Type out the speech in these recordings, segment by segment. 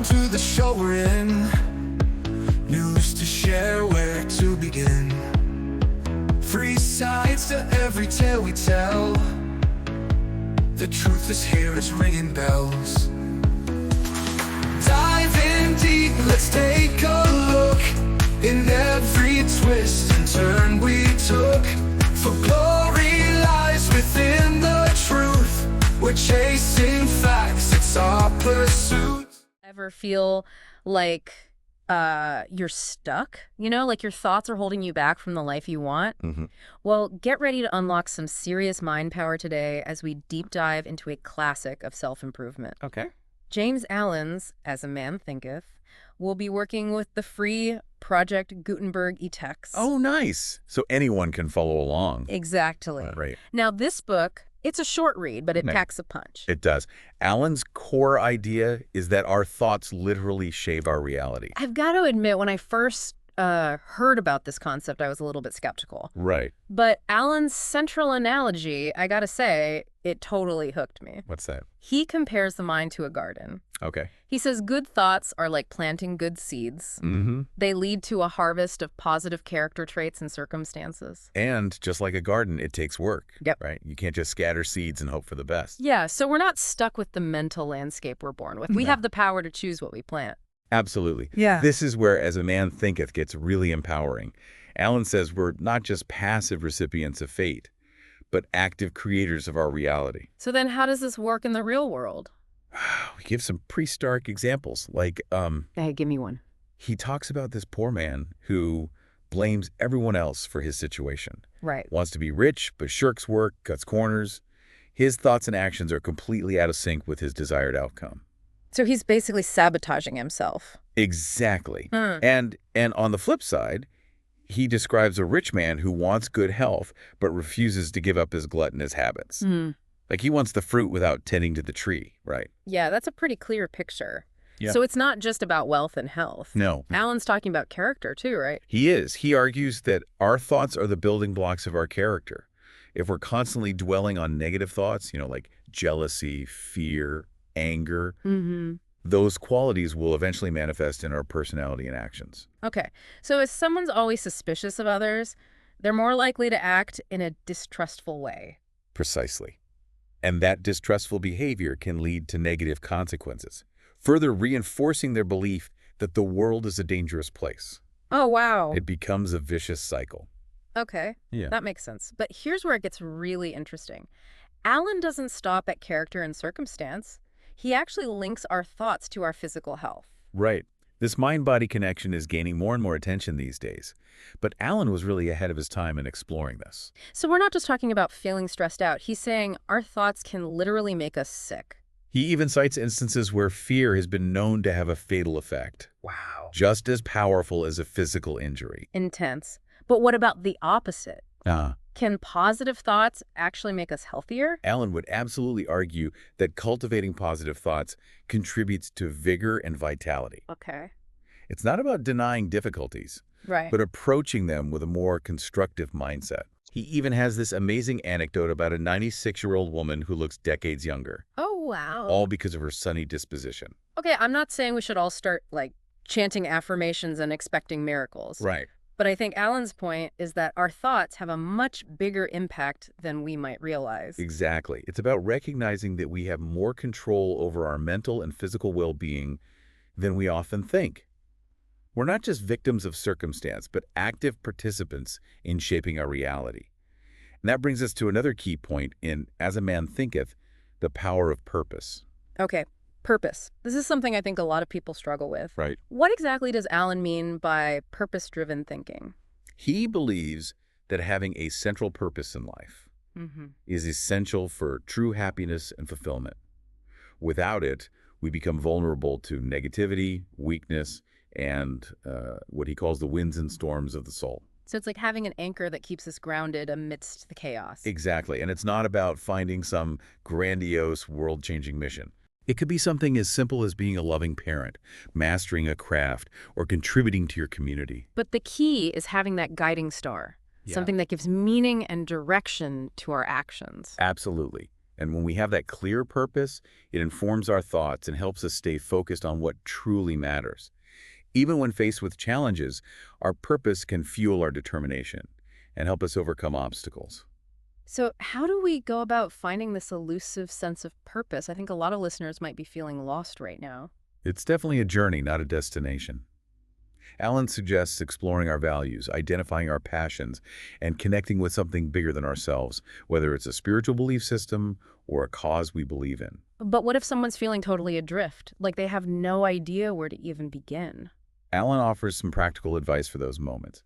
Welcome to the show we're in. News to share, where to begin. Free sides to every tale we tell. The truth is here, it's ringing bells. Dive in deep, let's take a look. In every twist and turn we took. For glory lies within the truth. We're chasing facts, it's our pursuit. Ever feel like you're stuck? You know, like your thoughts are holding you back from the life you want? Well, get ready to unlock some serious mind power today as we deep dive into a classic of self-improvement. Okay. James Allen's As a Man Thinketh will be working with the free Project Gutenberg e-text. Oh, nice. So anyone can follow along. Exactly. Right. Now, this book, it's a short read, but it packs a punch. It does. Allen's core idea is that our thoughts literally shape our reality. I've got to admit, when I first heard about this concept, I was a little bit skeptical. Right. But Allen's central analogy, I gotta say, it totally hooked me. What's that? He compares the mind to a garden. Okay. He says good thoughts are like planting good seeds. They lead to a harvest of positive character traits and circumstances. And just like a garden, it takes work. Yep. Right? You can't just scatter seeds and hope for the best. Yeah, so we're not stuck with the mental landscape we're born with. We have the power to choose what we plant. Absolutely. Yeah. This is where As a Man Thinketh gets really empowering. Allen says we're not just passive recipients of fate, but active creators of our reality. So then how does this work in the real world? We give some pretty stark examples, like Hey, give me one. he talks about this poor man who blames everyone else for his situation. Right. Wants to be rich, but shirks work, cuts corners. His thoughts and actions are completely out of sync with his desired outcome. So he's basically sabotaging himself. Exactly. And on the flip side, he describes a rich man who wants good health, but refuses to give up his gluttonous habits. Like he wants the fruit without tending to the tree, right? Yeah, that's a pretty clear picture. Yeah. So it's not just about wealth and health. No. Allen's talking about character too, right? He is. He argues that our thoughts are the building blocks of our character. If we're constantly dwelling on negative thoughts, like jealousy, fear, anger, those qualities will eventually manifest in our personality and actions. Okay. So if someone's always suspicious of others, they're more likely to act in a distrustful way. Precisely. And that distrustful behavior can lead to negative consequences, further reinforcing their belief that the world is a dangerous place. Oh, wow. It becomes a vicious cycle. Okay. Yeah. That makes sense. But here's where it gets really interesting. Allen doesn't stop at character and circumstance. He actually links our thoughts to our physical health. Right. This mind-body connection is gaining more and more attention these days. But Allen was really ahead of his time in exploring this. So we're not just talking about feeling stressed out. He's saying our thoughts can literally make us sick. He even cites instances where fear has been known to have a fatal effect. Wow. Just as powerful as a physical injury. Intense. But what about the opposite? Ah. Can positive thoughts actually make us healthier? Allen would absolutely argue that cultivating positive thoughts contributes to vigor and vitality. Okay. It's not about denying difficulties, Right. but approaching them with a more constructive mindset. He even has this amazing anecdote about a 96-year-old woman who looks decades younger, Oh, wow. all because of her sunny disposition. Okay, I'm not saying we should all start, chanting affirmations and expecting miracles. Right. But I think Allen's point is that our thoughts have a much bigger impact than we might realize. Exactly. It's about recognizing that we have more control over our mental and physical well-being than we often think. We're not just victims of circumstance, but active participants in shaping our reality. And that brings us to another key point in As a Man Thinketh, the power of purpose. Okay, purpose. This is something I think a lot of people struggle with. Right. What exactly does Allen mean by purpose-driven thinking? He believes that having a central purpose in life is essential for true happiness and fulfillment. Without it, we become vulnerable to negativity, weakness, and what he calls the winds and storms of the soul. So it's like having an anchor that keeps us grounded amidst the chaos. Exactly. And it's not about finding some grandiose, world-changing mission. It could be something as simple as being a loving parent, mastering a craft, or contributing to your community. But the key is having that guiding star, something that gives meaning and direction to our actions. Absolutely. And when we have that clear purpose, it informs our thoughts and helps us stay focused on what truly matters. Even when faced with challenges, our purpose can fuel our determination and help us overcome obstacles. So how do we go about finding this elusive sense of purpose? I think a lot of listeners might be feeling lost right now. It's definitely a journey, not a destination. Alan suggests exploring our values, identifying our passions, and connecting with something bigger than ourselves, whether it's a spiritual belief system or a cause we believe in. But what if someone's feeling totally adrift, like they have no idea where to even begin? Alan offers some practical advice for those moments.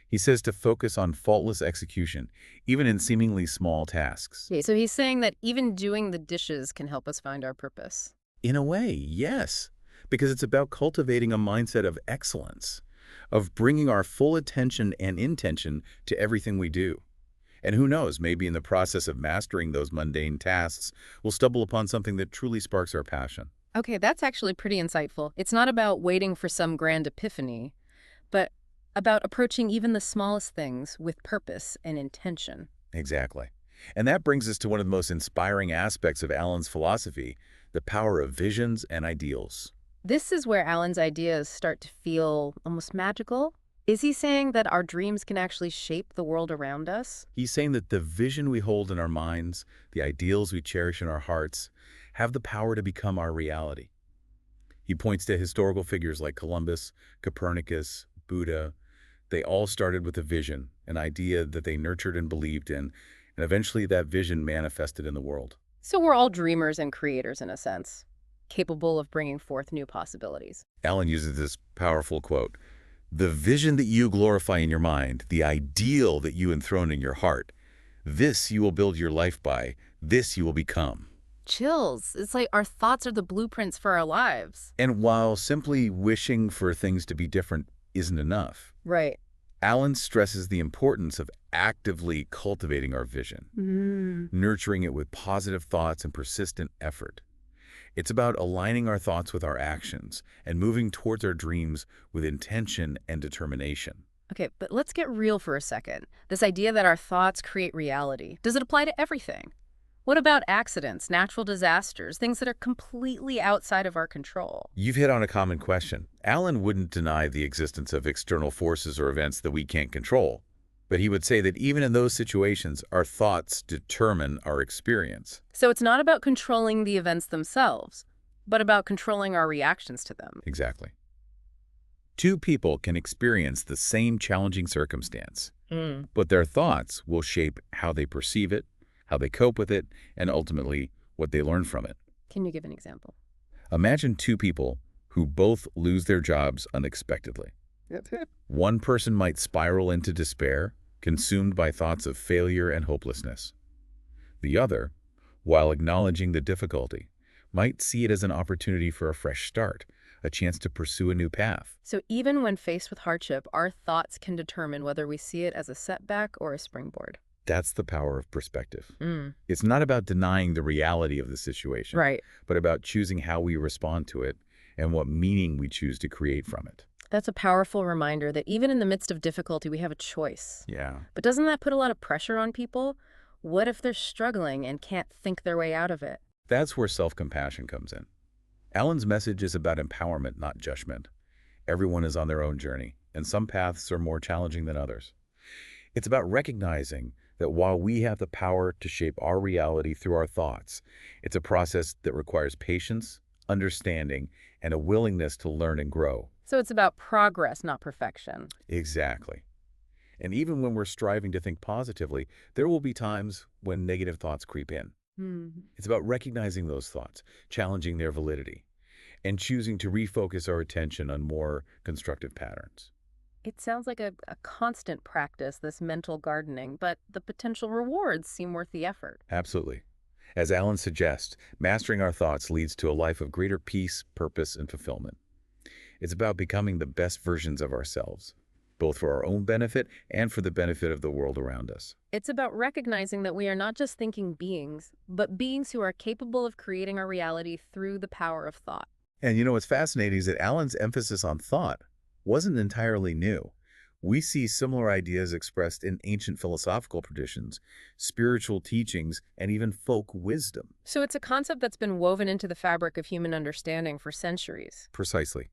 He says to focus on faultless execution, even in seemingly small tasks. Okay, so he's saying that even doing the dishes can help us find our purpose. In a way, yes, because it's about cultivating a mindset of excellence, of bringing our full attention and intention to everything we do. And who knows, maybe in the process of mastering those mundane tasks, we'll stumble upon something that truly sparks our passion. Okay, that's actually pretty insightful. It's not about waiting for some grand epiphany, but about approaching even the smallest things with purpose and intention. Exactly. And that brings us to one of the most inspiring aspects of Alan's philosophy, the power of visions and ideals. This is where Alan's ideas start to feel almost magical. Is he saying that our dreams can actually shape the world around us? He's saying that the vision we hold in our minds, the ideals we cherish in our hearts, have the power to become our reality. He points to historical figures like Columbus, Copernicus, Buddha. They all started with a vision, an idea that they nurtured and believed in, and eventually that vision manifested in the world. So we're all dreamers and creators in a sense, capable of bringing forth new possibilities. Alan uses this powerful quote, "The vision that you glorify in your mind, the ideal that you enthrone in your heart, this you will build your life by, this you will become." Chills. It's like our thoughts are the blueprints for our lives. And while simply wishing for things to be different isn't enough, Right. Alan stresses the importance of actively cultivating our vision, nurturing it with positive thoughts and persistent effort. It's about aligning our thoughts with our actions and moving towards our dreams with intention and determination. Okay, but let's get real for a second. This idea that our thoughts create reality, does it apply to everything? What about accidents, natural disasters, things that are completely outside of our control? You've hit on a common question. Alan wouldn't deny the existence of external forces or events that we can't control, but he would say that even in those situations, our thoughts determine our experience. So it's not about controlling the events themselves, but about controlling our reactions to them. Exactly. Two people can experience the same challenging circumstance, but their thoughts will shape how they perceive it, how they cope with it, and ultimately what they learn from it. Can you give an example? Imagine two people who both lose their jobs unexpectedly. One person might spiral into despair, consumed by thoughts of failure and hopelessness. The other, while acknowledging the difficulty, might see it as an opportunity for a fresh start, a chance to pursue a new path. So even when faced with hardship, our thoughts can determine whether we see it as a setback or a springboard. That's the power of perspective. It's not about denying the reality of the situation, Right. but about choosing how we respond to it and what meaning we choose to create from it. That's a powerful reminder that even in the midst of difficulty, we have a choice. Yeah. But doesn't that put a lot of pressure on people? What if they're struggling and can't think their way out of it? That's where self-compassion comes in. Alan's message is about empowerment, not judgment. Everyone is on their own journey, and some paths are more challenging than others. It's about recognizing that while we have the power to shape our reality through our thoughts, it's a process that requires patience, understanding, and a willingness to learn and grow. So it's about progress, not perfection. Exactly. And even when we're striving to think positively, there will be times when negative thoughts creep in. It's about recognizing those thoughts, challenging their validity, and choosing to refocus our attention on more constructive patterns. It sounds like a constant practice, this mental gardening, but the potential rewards seem worth the effort. Absolutely. As Alan suggests, mastering our thoughts leads to a life of greater peace, purpose, and fulfillment. It's about becoming the best versions of ourselves, both for our own benefit and for the benefit of the world around us. It's about recognizing that we are not just thinking beings, but beings who are capable of creating our reality through the power of thought. And you know what's fascinating is that Alan's emphasis on thought wasn't entirely new. We see similar ideas expressed in ancient philosophical traditions, spiritual teachings, and even folk wisdom. So it's a concept that's been woven into the fabric of human understanding for centuries. Precisely.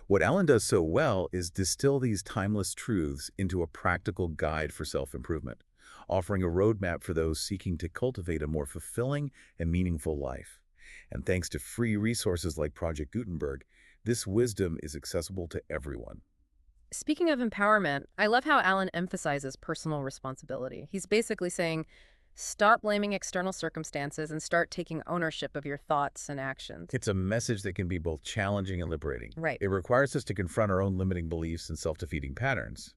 What Alan does so well is distill these timeless truths into a practical guide for self-improvement, offering a roadmap for those seeking to cultivate a more fulfilling and meaningful life. And thanks to free resources like Project Gutenberg, this wisdom is accessible to everyone. Speaking of empowerment, I love how Alan emphasizes personal responsibility. He's basically saying, stop blaming external circumstances and start taking ownership of your thoughts and actions. It's a message that can be both challenging and liberating. Right. It requires us to confront our own limiting beliefs and self-defeating patterns.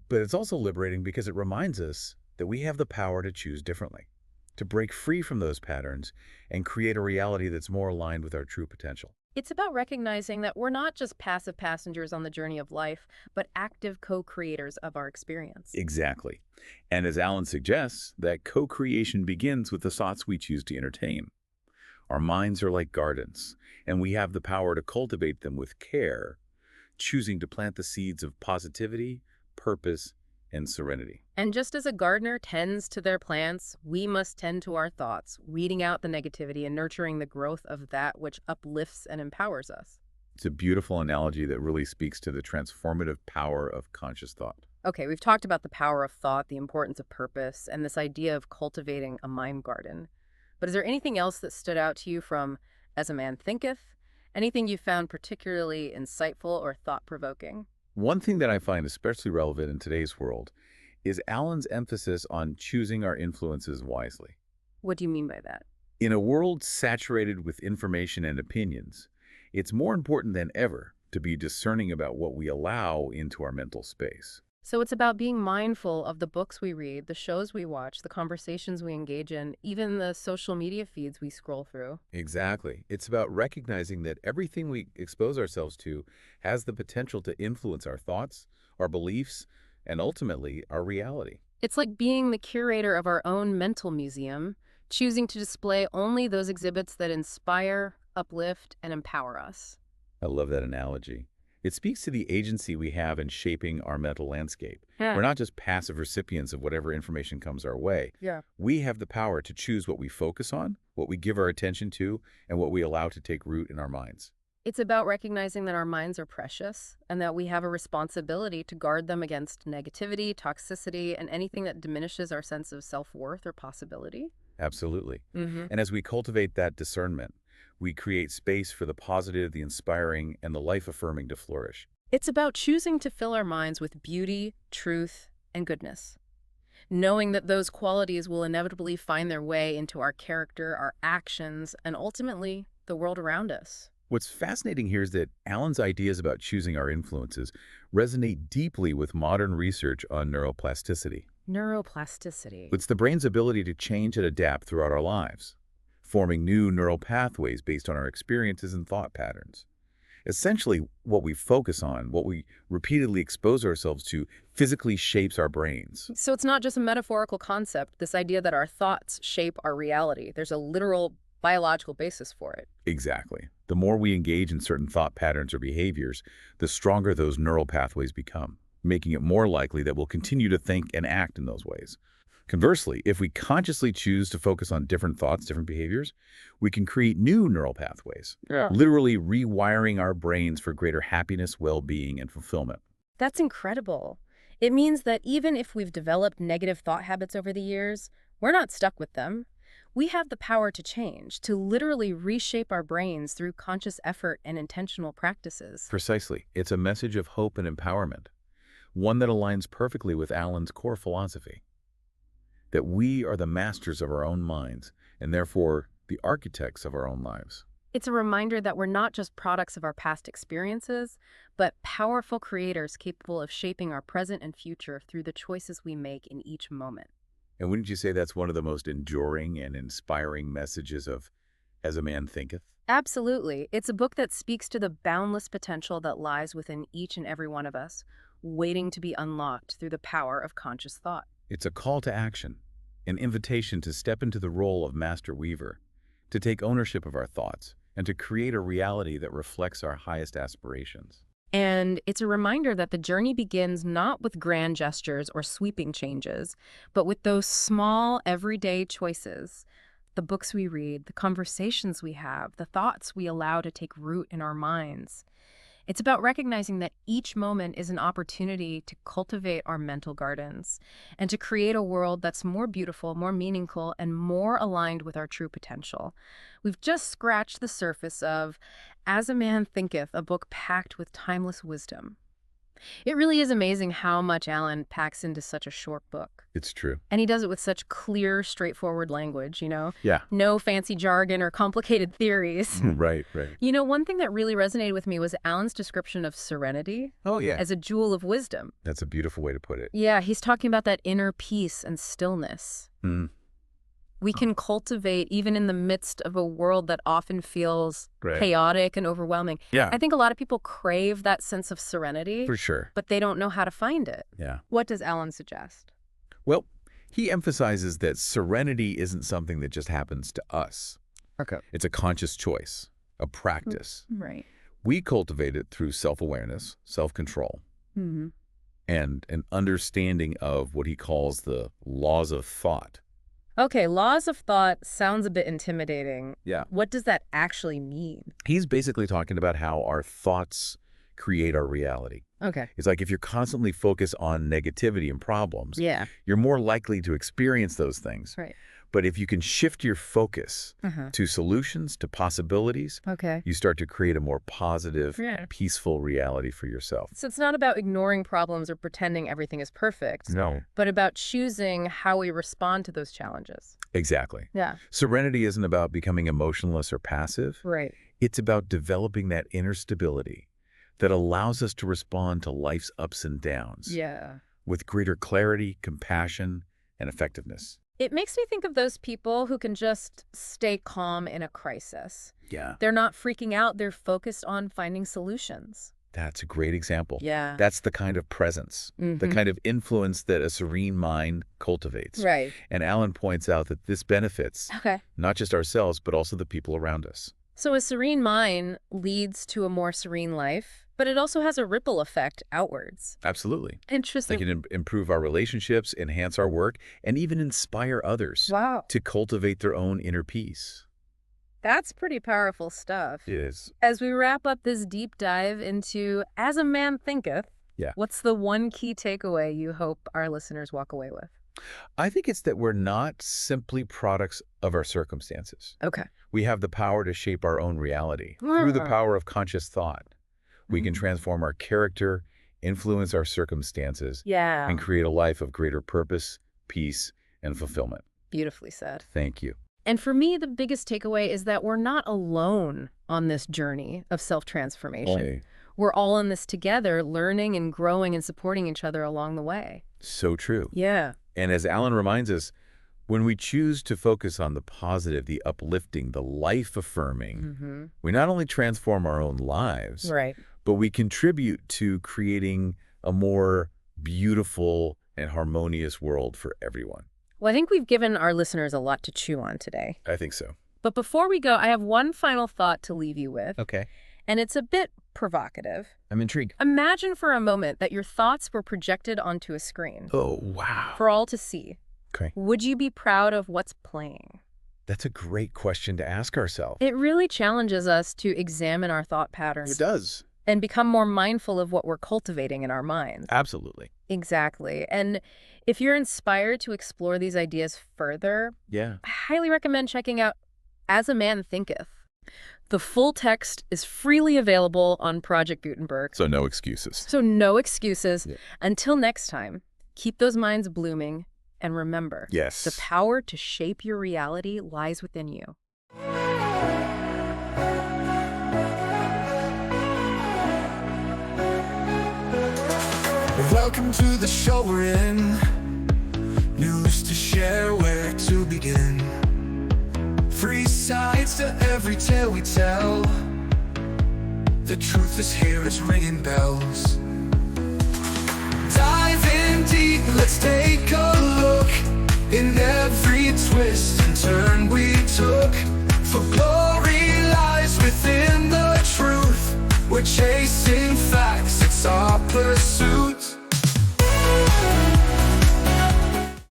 But it's also liberating because it reminds us that we have the power to choose differently, to break free from those patterns and create a reality that's more aligned with our true potential. It's about recognizing that we're not just passive passengers on the journey of life, but active co-creators of our experience. Exactly. And as Alan suggests, that co-creation begins with the thoughts we choose to entertain. Our minds are like gardens, and we have the power to cultivate them with care, choosing to plant the seeds of positivity, purpose, and serenity. And just as a gardener tends to their plants, we must tend to our thoughts, weeding out the negativity and nurturing the growth of that which uplifts and empowers us. It's a beautiful analogy that really speaks to the transformative power of conscious thought. Okay, we've talked about the power of thought, the importance of purpose, and this idea of cultivating a mind garden. But is there anything else that stood out to you from As a Man Thinketh? Anything you found particularly insightful or thought-provoking? One thing that I find especially relevant in today's world is Alan's emphasis on choosing our influences wisely. What do you mean by that? In a world saturated with information and opinions, it's more important than ever to be discerning about what we allow into our mental space. So it's about being mindful of the books we read, the shows we watch, the conversations we engage in, even the social media feeds we scroll through. Exactly. It's about recognizing that everything we expose ourselves to has the potential to influence our thoughts, our beliefs, and ultimately our reality. It's like being the curator of our own mental museum, choosing to display only those exhibits that inspire, uplift, and empower us. I love that analogy. It speaks to the agency we have in shaping our mental landscape. Yeah. We're not just passive recipients of whatever information comes our way. Yeah. We have the power to choose what we focus on, what we give our attention to, and what we allow to take root in our minds. It's about recognizing that our minds are precious and that we have a responsibility to guard them against negativity, toxicity, and anything that diminishes our sense of self-worth or possibility. Absolutely. Mm-hmm. And as we cultivate that discernment, we create space for the positive, the inspiring, and the life-affirming to flourish. It's about choosing to fill our minds with beauty, truth, and goodness, knowing that those qualities will inevitably find their way into our character, our actions, and ultimately the world around us. What's fascinating here is that Alan's ideas about choosing our influences resonate deeply with modern research on neuroplasticity. Neuroplasticity. It's the brain's ability to change and adapt throughout our lives, forming new neural pathways based on our experiences and thought patterns. Essentially, what we focus on, what we repeatedly expose ourselves to, physically shapes our brains. So it's not just a metaphorical concept, this idea that our thoughts shape our reality. There's a literal biological basis for it. Exactly. The more we engage in certain thought patterns or behaviors, the stronger those neural pathways become, making it more likely that we'll continue to think and act in those ways. Conversely, if we consciously choose to focus on different thoughts, different behaviors, we can create new neural pathways, literally rewiring our brains for greater happiness, well-being, and fulfillment. That's incredible. It means that even if we've developed negative thought habits over the years, we're not stuck with them. We have the power to change, to literally reshape our brains through conscious effort and intentional practices. Precisely. It's a message of hope and empowerment, one that aligns perfectly with Alan's core philosophy, that we are the masters of our own minds and therefore the architects of our own lives. It's a reminder that we're not just products of our past experiences, but powerful creators capable of shaping our present and future through the choices we make in each moment. And wouldn't you say that's one of the most enduring and inspiring messages of As a Man Thinketh? Absolutely. It's a book that speaks to the boundless potential that lies within each and every one of us, waiting to be unlocked through the power of conscious thought. It's a call to action, an invitation to step into the role of master weaver, to take ownership of our thoughts, and to create a reality that reflects our highest aspirations. And it's a reminder that the journey begins not with grand gestures or sweeping changes, but with those small, everyday choices. The books we read, the conversations we have, the thoughts we allow to take root in our minds. It's about recognizing that each moment is an opportunity to cultivate our mental gardens and to create a world that's more beautiful, more meaningful, and more aligned with our true potential. We've just scratched the surface of As a Man Thinketh, a book packed with timeless wisdom. It really is amazing how much Alan packs into such a short book. It's true. And he does it with such clear, straightforward language, Yeah. No fancy jargon or complicated theories. Right. One thing that really resonated with me was Alan's description of serenity Oh, yeah. as a jewel of wisdom. That's a beautiful way to put it. Yeah, he's talking about that inner peace and stillness. Mm. We can cultivate even in the midst of a world that often feels Right. chaotic and overwhelming. Yeah. I think a lot of people crave that sense of serenity, For sure. but they don't know how to find it. Yeah. What does Alan suggest? Well, he emphasizes that serenity isn't something that just happens to us. Okay. It's a conscious choice, a practice. Right. We cultivate it through self-awareness, self-control, Mm-hmm. and an understanding of what he calls the laws of thought. Okay, laws of thought sounds a bit intimidating. Yeah. What does that actually mean? He's basically talking about how our thoughts create our reality. Okay. It's like if you're constantly focused on negativity and problems, Yeah. you're more likely to experience those things. Right. But if you can shift your focus Uh-huh. to solutions, to possibilities, Okay. you start to create a more positive, Yeah. peaceful reality for yourself. So it's not about ignoring problems or pretending everything is perfect, No. but about choosing how we respond to those challenges. Exactly. Yeah. Serenity isn't about becoming emotionless or passive. Right. It's about developing that inner stability that allows us to respond to life's ups and downs Yeah. with greater clarity, compassion, and effectiveness. It makes me think of those people who can just stay calm in a crisis. Yeah. They're not freaking out. They're focused on finding solutions. That's a great example. Yeah. That's the kind of presence, the kind of influence that a serene mind cultivates. Right. And Alan points out that this benefits Okay. not just ourselves, but also the people around us. So a serene mind leads to a more serene life, but it also has a ripple effect outwards. Absolutely. They Interesting. can improve our relationships, enhance our work, and even inspire others Wow. to cultivate their own inner peace. That's pretty powerful stuff. It is. As we wrap up this deep dive into As a Man Thinketh, Yeah. what's the one key takeaway you hope our listeners walk away with? I think it's that we're not simply products of our circumstances. Okay. We have the power to shape our own reality through the power of conscious thought. We can transform our character, influence our circumstances, Yeah. and create a life of greater purpose, peace, and fulfillment. Beautifully said. Thank you. And for me, the biggest takeaway is that we're not alone on this journey of self-transformation. We're all in this together, learning and growing and supporting each other along the way. So true. Yeah. And as Alan reminds us, when we choose to focus on the positive, the uplifting, the life-affirming, we not only transform our own lives, Right. but we contribute to creating a more beautiful and harmonious world for everyone. Well, I think we've given our listeners a lot to chew on today. I think so. But before we go, I have one final thought to leave you with, Okay. and it's a bit provocative. I'm intrigued. Imagine for a moment that your thoughts were projected onto a screen Oh, wow. for all to see. Okay. Would you be proud of what's playing? That's a great question to ask ourselves. It really challenges us to examine our thought patterns. It does. And become more mindful of what we're cultivating in our minds. Absolutely. Exactly. And if you're inspired to explore these ideas further, Yeah. I highly recommend checking out As a Man Thinketh. The full text is freely available on Project Gutenberg. So no excuses. So no excuses. Yeah. Until next time, keep those minds blooming. And remember, Yes. the power to shape your reality lies within you. Welcome to the show we're in. News to share, where to begin. Free sides to every tale we tell. The truth is here, it's ringing bells. Dive in deep, let's take a look.